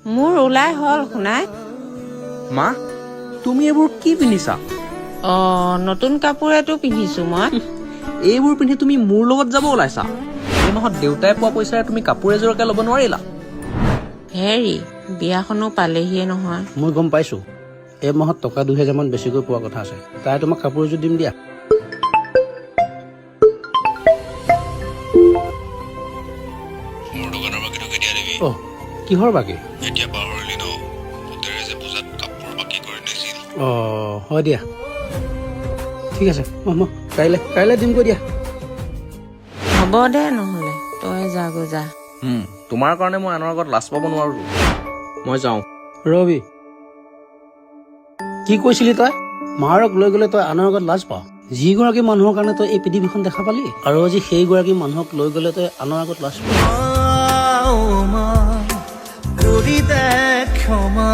মোৰ ওলাই হ'ল শুনাই। মা তুমি এইবোৰ কি পিন্ধিছা? নতুন কাপোৰেটো পিন্ধিছো মই। এইবোৰ পিন্ধি তুমি মোৰ লগত যাব ওলাইছা? এই মাহত দেউতাই পোৱা পইচাৰে তুমি কাপোৰ এযোৰকে ল'ব নোৱাৰিলা? হেৰি বিয়াখনো পালেহিয়ে নহয়। মই গম পাইছো এই মাহত টকা 2000 মান বেছিকৈ পোৱা কথা আছে। তাই তোমাক কাপোৰ এযোৰ দিম দিয়া। মোৰ দোকানৰ বাকীটো কেতিয়া দিবি? কিহৰ বাকী? এতিয়া পাহৰিলি ন, পুতেৰে যে পূজাত কাপোৰ বাকী কৰি দিছিল। হয় দিয়া, ঠিক আছে মই কাইলৈ দিমগৈ দিয়া। হ'ব দে নহ'লে তই যাগৈ যা। তোমাৰ কাৰণে মই আনৰ আগত লাজ পাব নোৱাৰো। মই যাওঁ। ৰবি, কি কৈছিলি তই? মাৰক লৈ গ'লে তই আনৰ আগত লাজ পাৱ? যিগৰাকী মানুহৰ কাৰণে তই এই পৃথিৱীখন দেখা পালি, আৰু আজি সেইগৰাকী মানুহক লৈ গ'লে তই আনৰ আগত লাজ পাৱ। কৰি দে ক্ষমা